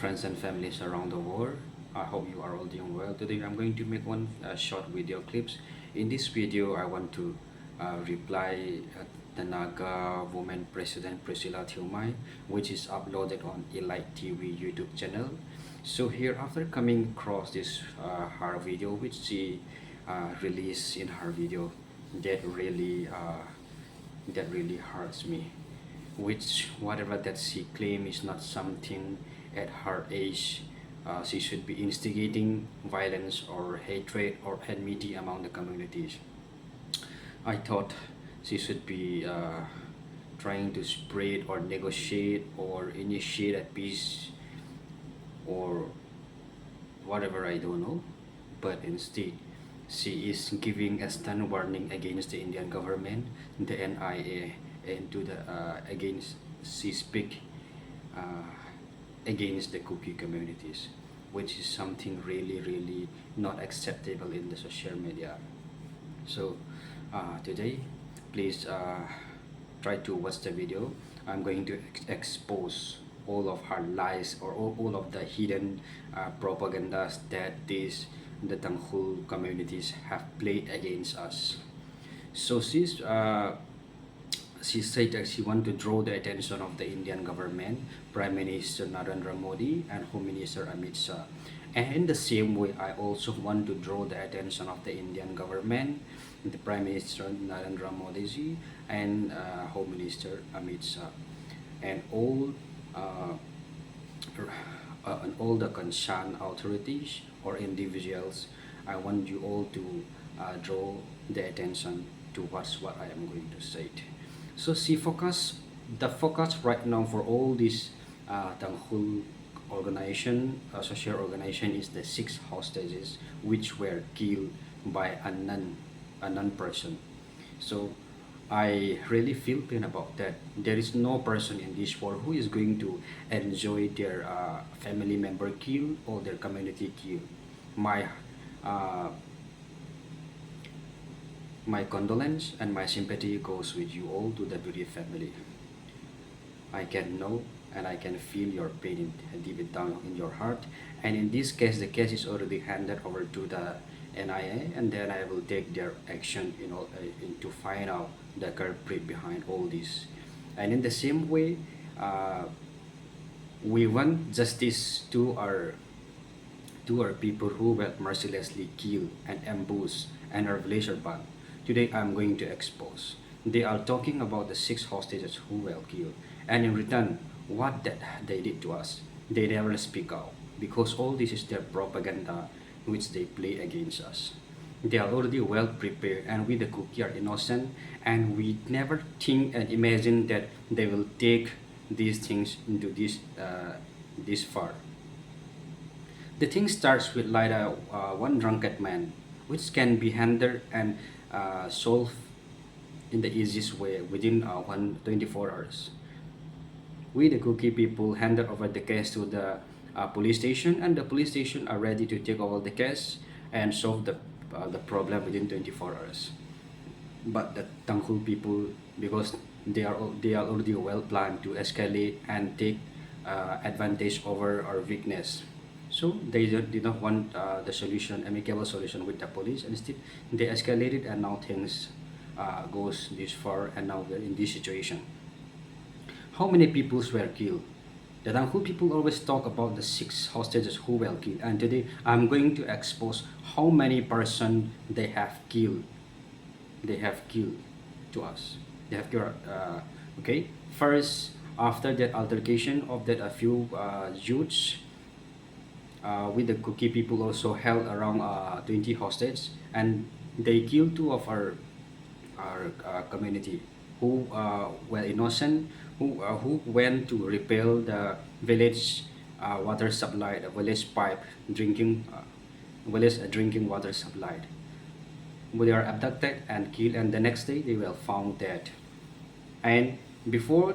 friends and families around the world. I hope you are all doing well. Today I'm going to make one short video clips. In this video, I want to reply the Naga woman president Priscilla Thiumai, which is uploaded on Elite TV YouTube channel. So here, after coming across this her video, which she released in her video, that really hurts me, which whatever that she claim is not something at her age. She should be instigating violence or hatred or enmity among the communities. I thought she should be trying to spread or negotiate or initiate a peace or whatever, I don't know, but instead she is giving a stern warning against the Indian government, the NIA, and to the against she speak uh, against the Kuki communities, which is something really not acceptable in the social media. So today, please try to watch the video. I'm going to expose all of her lies or all of the hidden propagandas that the Tangkhul communities have played against us. So she said that she want to draw the attention of the Indian government, Prime Minister Narendra Modi and Home Minister Amit Shah. And in the same way, I also want to draw the attention of the Indian government, the Prime Minister Narendra Modi ji and Home Minister Amit Shah, and uh, all the concerned authorities or individuals. I want you all to draw the attention to what I am going to say. So the focus right now for all these Tangkhul organization, social organization, is the 6 hostages which were killed by a non person. So I really feel pain about that. There is no person in this world who is going to enjoy their family member killed or their community killed. My uh, my condolence and my sympathy goes with you all, to the bereaved family. I can know and I can feel your pain deep down in your heart. And in this case, the case is already handed over to the NIA, and then I will take their action, to find out the culprit behind all this. And in the same way, we want justice to our people who were mercilessly killed and ambushed and our villager burned. Today I'm going to expose. They are talking about the 6 hostages who were killed, and in return, what that they did to us, they never speak out, because all this is their propaganda which they play against us. They are already well prepared, and we the Kuki are innocent, and we never think and imagine that they will take these things into this far. The thing starts with like one drunkard man, which can be handled and solved in the easiest way within 24 hours. We, the Kuki people, handed over the case to the police station, and the police station are ready to take over the case and solve the problem within 24 hours. But the Tangkhul people, because they are already well planned to escalate and take advantage over our weakness. So they did not want the solution, amicable solution with the police. Instead, they escalated, and now things goes this far, and now we're in this situation. How many people were killed? The Tangkhul people always talk about the 6 hostages who were killed, and today I'm going to expose how many person they have killed. They have killed to us. They have killed. Okay. First, after that altercation of that, a few youths with the Kuki people also held around 20 hostages, and they killed 2 of our community who were innocent, who went to repair the village water supply, the village pipe village drinking water supply. They are abducted and killed, and the next day they were found dead. And before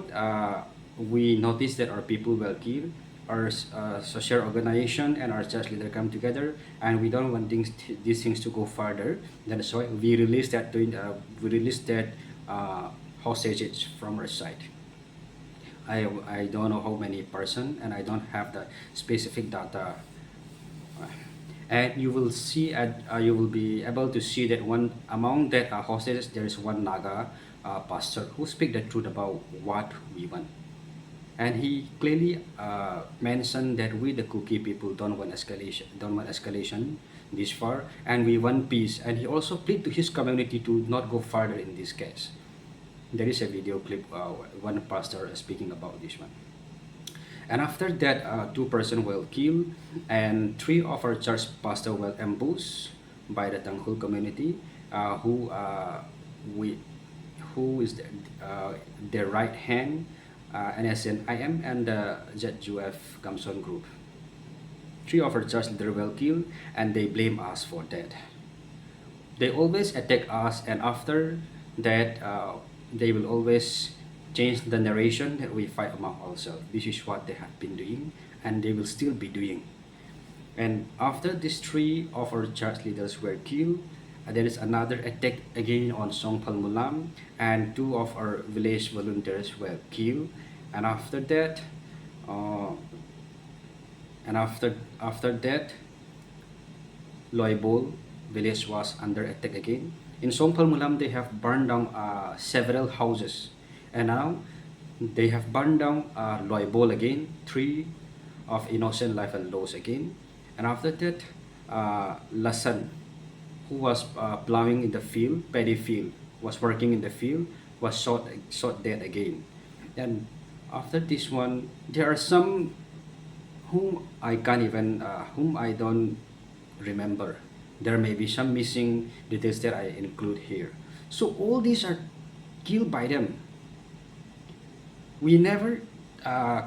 we noticed that our people were killed, our social organization and our church leader come together, and we don't want these things to go further. That's why we released that hostages from our side. I don't know how many person, and I don't have the specific data. And you will see you will be able to see that one among that hostages there is one Naga pastor who speak the truth about what we want. And he clearly mentioned that we the Kuki people don't want escalation this far, and we want peace. And he also plead to his community to not go further in this case. There is a video clip, one pastor speaking about this one. And after that, two person were killed, and three of our church pastor were ambushed by the Tangkhul community, who we who is their right hand, NSNIM and the ZUF Kamson group. Three of our church leaders were killed, and they blame us for that. They always attack us, and after that, they will always change the narration that we fight among ourselves. This is what they have been doing, and they will still be doing. And after these three of our church leaders were killed, there is another attack again on Songpal Mulam, and two of our village volunteers were killed. And after that, uh, after that, Loibol village was under attack again. In Songpal Mulam, they have burned down several houses, and now they have burned down Loibol again, three of innocent life and loss again. And after that, Lasan, who was plowing in the field, paddy field, was working in the field, was shot dead again. And after this one, there are some whom I don't remember. There may be some missing details that I include here. So all these are killed by them. We never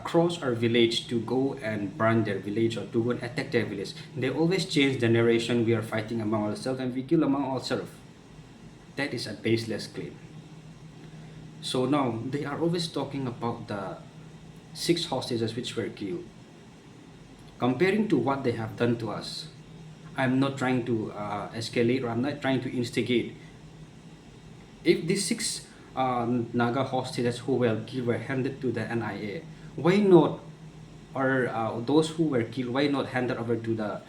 cross our village to go and burn their village or to go and attack their village. They always change the narration. We are fighting among ourselves and we kill among ourselves. That is a baseless claim. So now they are always talking about the 6 hostages which were killed. Comparing to what they have done to us, I'm not trying to escalate, or I'm not trying to instigate. If these 6 Naga hostages who were killed were handed to the NIA, why not, or those who were killed, why not hand it over to the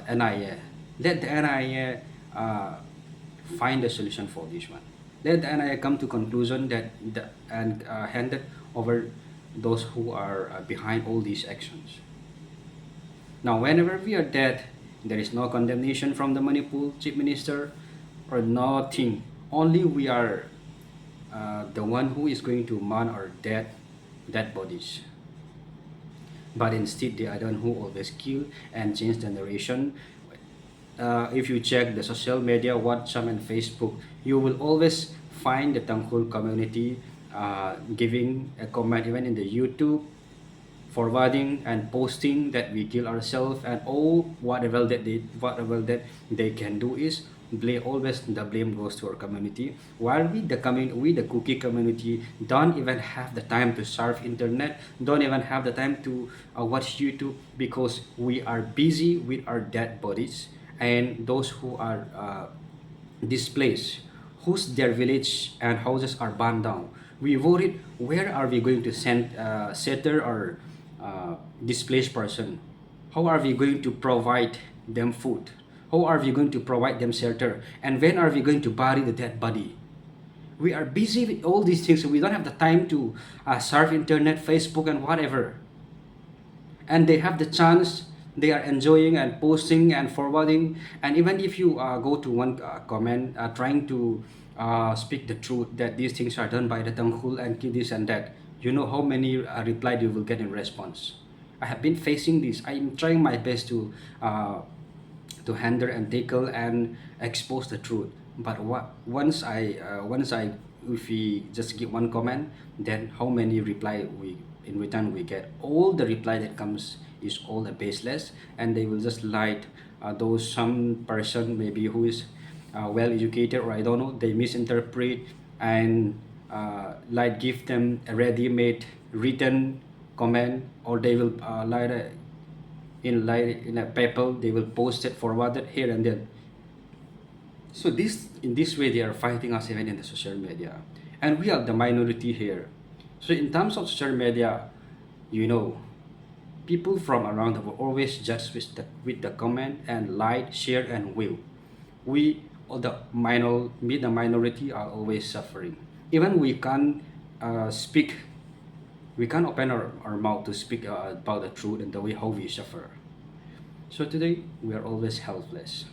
NIA? Let the NIA find a solution for this one. Let the NIA come to conclusion that and hand it over those who are behind all these actions. Now, whenever we are dead, there is no condemnation from the Manipur Chief Minister or nothing. Only we are the one who is going to mourn our dead bodies. But instead, they are the one who always kill and change the narration. If you check the social media, WhatsApp and Facebook, you will always find the Tangkhul community giving a comment, even in the YouTube, forwarding and posting that we kill ourselves, and whatever that they can do is always the blame goes to our community, while we the Kuki community don't even have the time to surf internet, don't even have the time to watch YouTube, because we are busy with our dead bodies and those who are displaced, whose their village and houses are burned down. We worried, where are we going to send settle or displaced person? How are we going to provide them food? How are we going to provide them shelter? And when are we going to bury the dead body? We are busy with all these things, so we don't have the time to surf internet, Facebook, and whatever. And they have the chance, they are enjoying and posting and forwarding. And even if you go to one comment trying to speak the truth that these things are done by the Tangkhul and this and that, you know how many reply you will get in response. I have been facing this. I am trying my best to handle and tackle and expose the truth. But once I if we just give one comment, then how many reply we in return we get? All the reply that comes is all baseless, and they will just light those some person maybe who is well educated, or I don't know, they misinterpret and like give them a ready-made written comment, or they will in a paper, they will post it, forward it here and there. So in this way they are fighting us even in the social media, and we are the minority here. So in terms of social media, you know, people from around the world always judge with the comment and like, share and will. We or the minority are always suffering. Even speak, we can't open our mouth to speak about the truth and the way how we suffer. So today we are always helpless.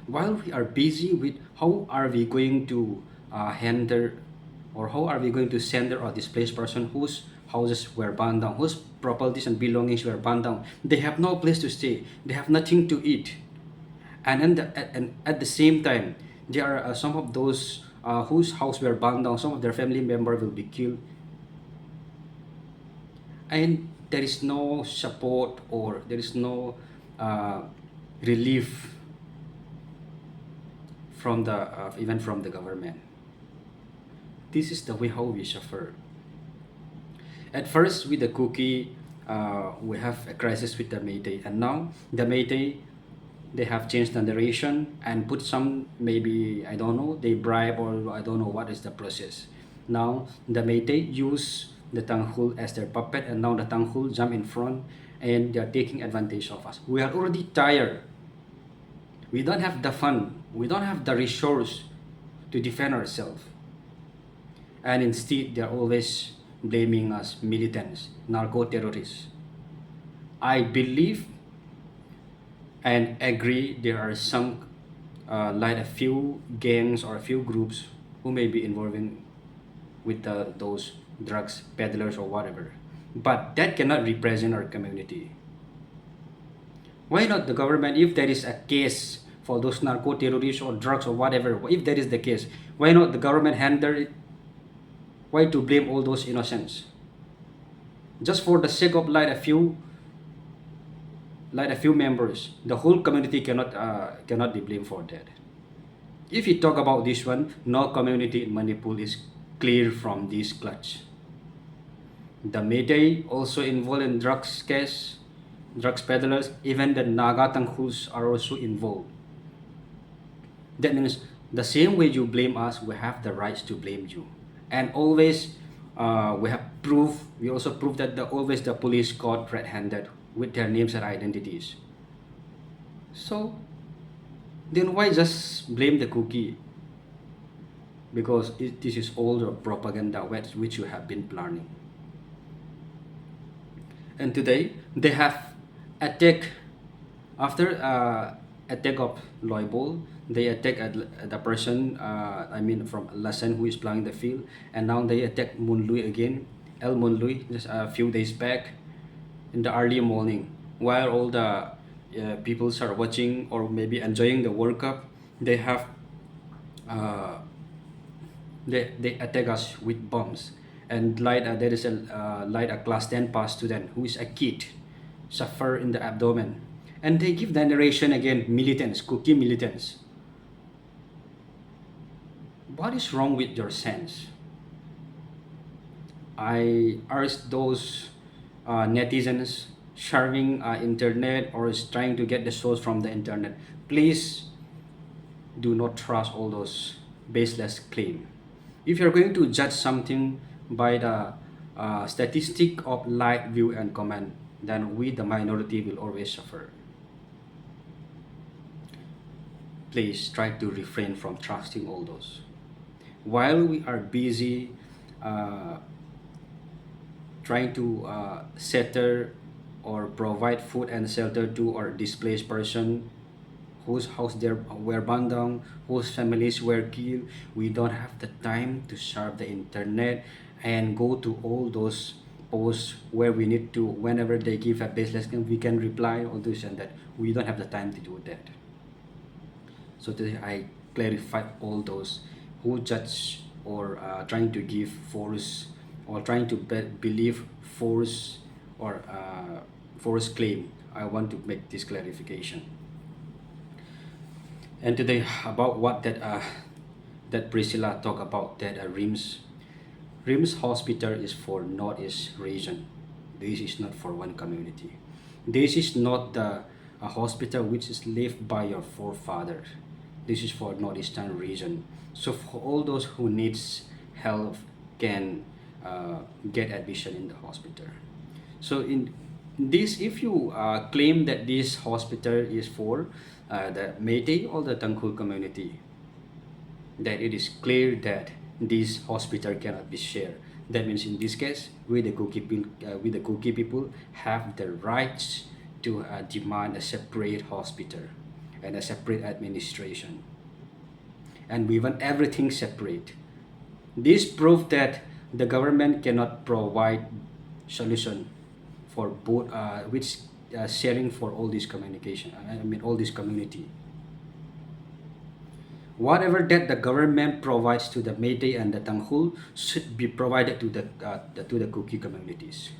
While we are busy with how are we going to handle or how are we going to send a displaced person whose houses were burned down, whose properties and belongings were burned down. They have no place to stay. They have nothing to eat. And at the same time, there are some of those whose house were burned down, some of their family member will be killed. And there is no support or there is no uh, relief from the even from the government. This is the way how we suffer. At first, with the cookie, we have a crisis with the Meitei, and now the Meitei, they have changed the narration and put some maybe I don't know they bribe or I don't know what is the process. Now the Meitei use the Tangkhul as their puppet, and now the Tangkhul jump in front and they are taking advantage of us. We are already tired. We don't have the fund. We don't have the resource to defend ourselves. And instead, they're always blaming us militants, narco terrorists. I believe and agree there are some, like a few gangs or a few groups who may be involving with those drugs peddlers or whatever. But that cannot represent our community. Why not the government, if there is a case for those narco terrorists or drugs or whatever, if that is the case, why not the government handle it? Why to blame all those innocents? Just for the sake of like a few members, the whole community cannot be blamed for that. If you talk about this one, no community in Manipur is clear from this clutch. The Meitei also involved in drugs case, drugs peddlers, even the Naga Tangkhuls are also involved. That means the same way you blame us, we have the rights to blame you. And always, we also prove that always the police caught red-handed with their names and identities. So, then why just blame the cookie? Because this is all the propaganda which you have been planning. And today, they have attacked, after attack of Loibol, they attack the person, from Lassen who is plowing the field, and now they attack Munlui again, El Munlui, just a few days back in the early morning, while all the peoples are watching or maybe enjoying the World Cup. They have they attack us with bombs, and there is a class 10 pass student who is a kid suffer in the abdomen, and they give the narration again, militants, cookie militants. What is wrong with your sense? I urge those netizens sharing internet or is trying to get the source from the internet, please do not trust all those baseless claim. If you're going to judge something by the statistic of like, view and comment, then we the minority will always suffer. Please try to refrain from trusting all those. While we are busy trying to settle or provide food and shelter to our displaced person whose house were burned down, whose families were killed, we don't have the time to surf the internet and go to all those posts where we need to, whenever they give a baseless claim, we can reply all this and that. We don't have the time to do that. So today I clarify all those who judge or trying to give force or trying to believe force or force claim. I want to make this clarification. And today about what that Priscilla talked about, that RIMS hospital is for Northeast region. This is not for one community. This is not the a hospital which is left by your forefathers. This is for Northeastern region. So for all those who needs help can get admission in the hospital. So in this, if you claim that this hospital is for the Meitei or the Tangkhul community, that it is clear that this hospital cannot be shared. That means in this case, we the Kuki people have the rights to demand a separate hospital and a separate administration, and we want everything separate. This proved that the government cannot provide solution for both, which sharing for all this communication. I mean all this community. Whatever that the government provides to the Meitei and the Tangkhul should be provided to the Kuki communities.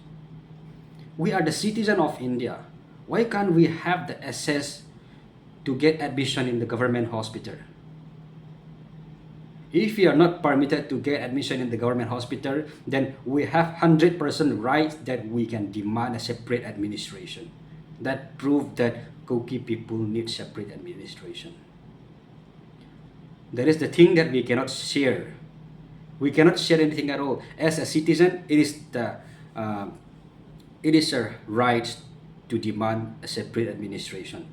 We are the citizen of India. Why can't we have the access to get admission in the government hospital? If we are not permitted to get admission in the government hospital, then we have 100% right that we can demand a separate administration. That proves that Kuki people need separate administration. That is the thing that we cannot share. We cannot share anything at all. As a citizen, it is a right to demand a separate administration.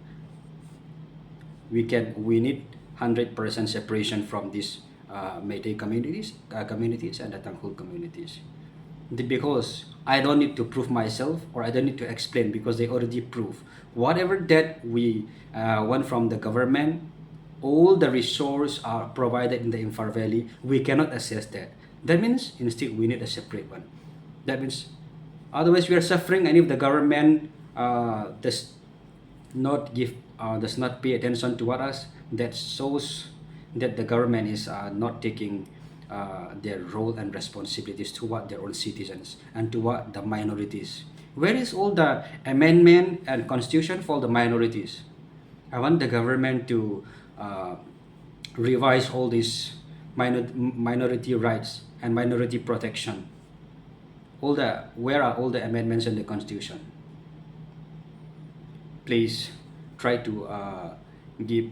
We need 100% separation from these Meitei communities and the Tangkhul communities. Because I don't need to prove myself, or I don't need to explain, because they already prove. Whatever that we want from the government, all the resources are provided in the Imphal Valley. We cannot access that. That means instead we need a separate one. That means otherwise we are suffering, and if the government does not pay attention to us, that shows that the government is not taking their role and responsibilities toward their own citizens and toward the minorities. Where is all the amendment and constitution for the minorities? I want the government to revise all these minority rights and minority protection. Where are all the amendments in the constitution? Please try to give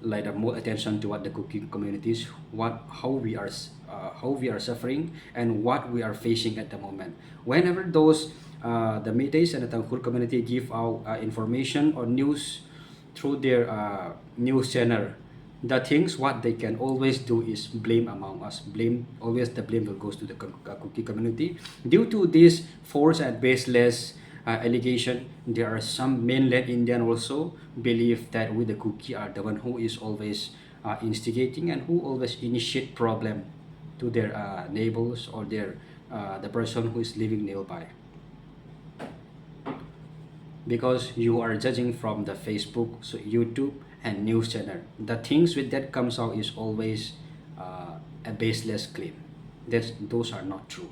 like more attention to what the cooking communities, how we are suffering and what we are facing at the moment. Whenever those the Meiteis and the Tangkhul community give out information or news through their news channel, the things what they can always do is blame among us. Always the blame will goes to the Kuki community. Due to this false and baseless allegation, there are some mainland Indian also believe that we the Kuki are the one who is always instigating and who always initiate problem to their neighbors or their the person who is living nearby. Because you are judging from the Facebook, so YouTube and news channel, the things with that comes out is always a baseless claim. Those are not true.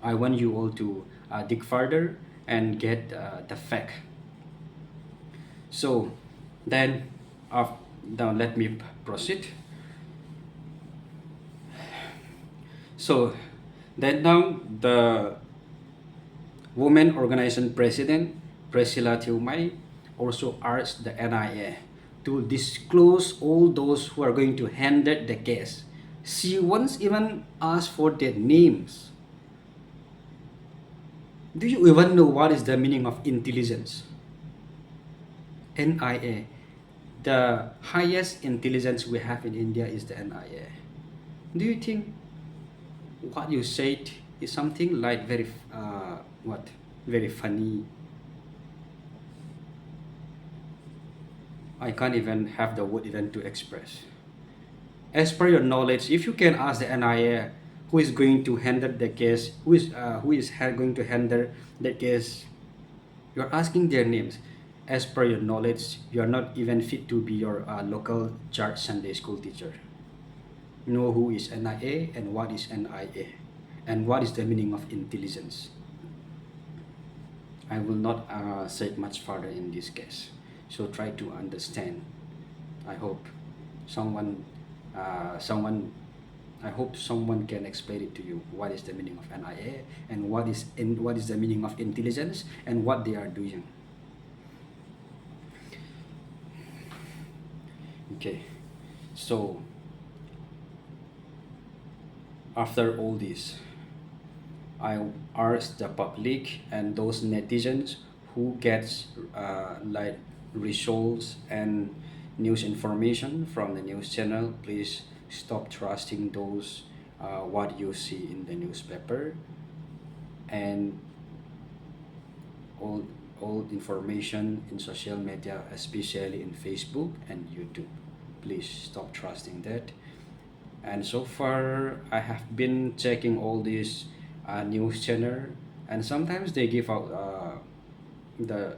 I want you all to dig further and get the fact. So then now let me proceed. So then now the women organization president Priscilla Thiumai also asked the NIA to disclose all those who are going to handle the case. She once even asked for their names. Do you even know what is the meaning of intelligence? NIA. The highest intelligence we have in India is the NIA. Do you think what you said is something like very funny? I can't even have the word even to express. As per your knowledge, if you can ask the NIA who is going to handle the case, who is going to handle the case, you're asking their names. As per your knowledge, you are not even fit to be your local church Sunday school teacher. Know who is NIA and what is NIA and what is the meaning of intelligence. I will not say much further in this case. So try to understand. I hope someone can explain it to you. What is the meaning of NIA and what is the meaning of intelligence and what they are doing. Okay, so After all this, I urge the public and those netizens who gets like results and news information from the news channel, please stop trusting those what you see in the newspaper and all all information in social media, especially in Facebook and YouTube. Please stop trusting that. And so far, I have been checking all these news channel, and sometimes they give out the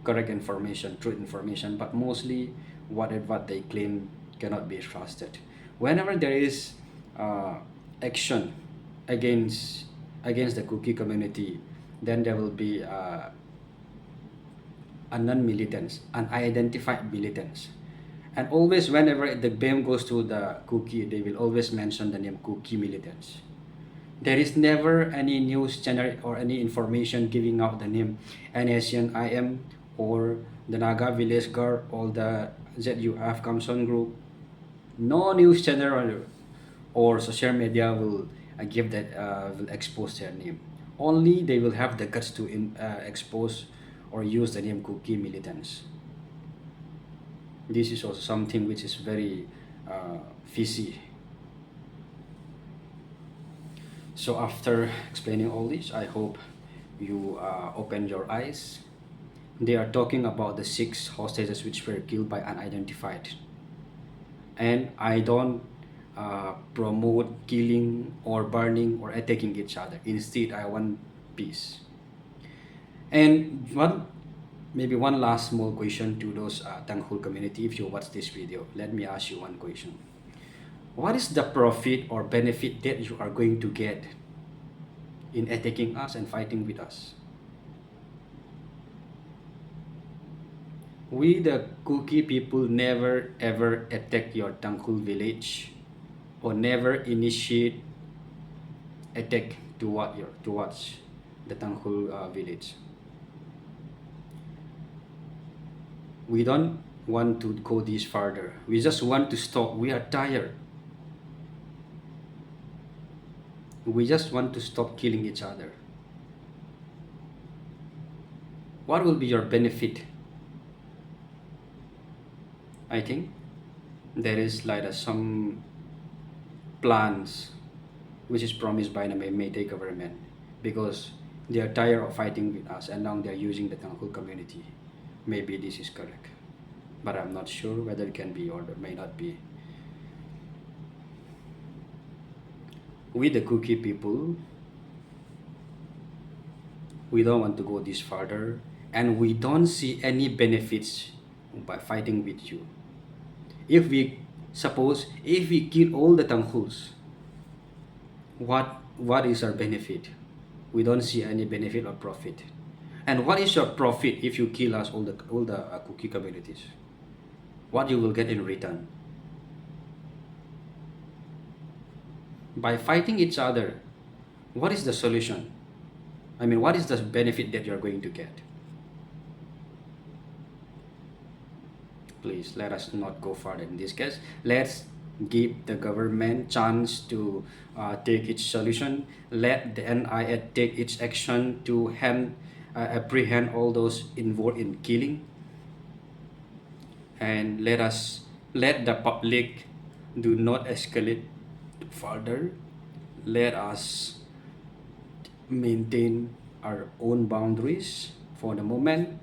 correct information, true information, but mostly what they claim cannot be trusted. Whenever there is action against against the cookie community, then there will be a non-militants, unidentified militants. And always, whenever the blame goes to the cookie, they will always mention the name cookie militants. There is never any news channel or any information giving out the name NASIAN-IM or the Naga Village Guard or the ZUF Kamson Group. No news channel or social media will give that will expose their name. Only they will have the guts to expose or use the name cookie militants. This is also something which is very fishy. So after explaining all this, I hope you open your eyes. They are talking about the 6 hostages which were killed by unidentified. And I don't promote killing or burning or attacking each other. Instead, I want peace. And maybe one last small question to those Tangkhul community. If you watch this video, let me ask you one question. What is the profit or benefit that you are going to get in attacking us and fighting with us? We the Kuki people never ever attack your Tangkhul village or never initiate attack towards the Tangkhul village. We don't want to go this further. We just want to stop. We are tired. We just want to stop killing each other. What will be your benefit? I think there is like some plans which is promised by the Meitei government because they are tired of fighting with us and now they are using the Tangkhul community. Maybe this is correct, but I'm not sure whether it can be or it may not be. We the Kuki people, we don't want to go this further and we don't see any benefits by fighting with you. If we kill all the Tangkhuls, what is our benefit? We don't see any benefit or profit. And what is your profit if you kill us all the Kuki communities? What you will get in return? By fighting each other, what is the solution? I mean, what is the benefit that you're going to get? Please let us not go further in this case. Let's give the government chance to take its solution. Let the NIA take its action to apprehend all those involved in killing. And let the public do not escalate further. Let us maintain our own boundaries for the moment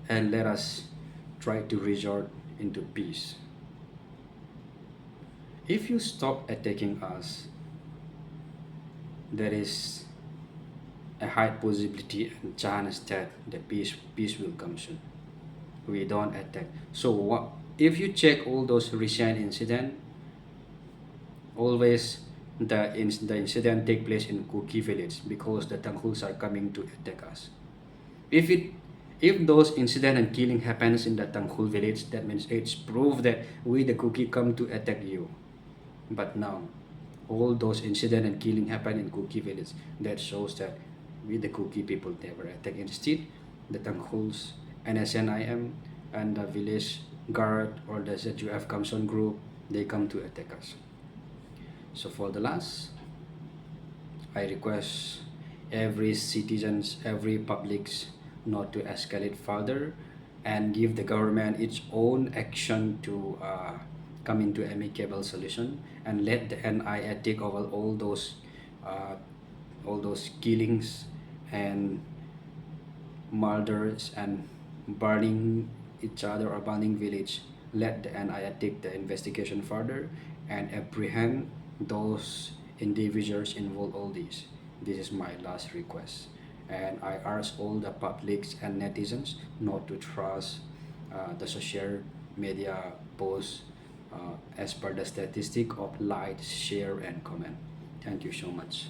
and let us try to resort into peace. If you stop attacking us, there is a high possibility and chance that the peace will come soon. We don't attack. So if you check all those recent incidents, always the incident take place in Kuki village because the Tangkhuls are coming to attack us. If those incident and killing happens in the Tangkhul village, that means it's proof that we the Kuki come to attack you. But now, all those incident and killing happen in Kuki village. That shows that we the Kuki people never attack. Instead, the Tangkhuls, NSNIM, and the village guard or the ZUF Kamson group, they come to attack us. So for the last, I request every citizens, every publics not to escalate further and give the government its own action to come into amicable solution and let the NIA take over uh, all those killings and murders and burning each other or burning village. Let the NIA take the investigation further and apprehend those individuals involved all these. This is my last request. And I urge all the publics and netizens not to trust the social media posts as per the statistic of like, share, and comment. Thank you so much.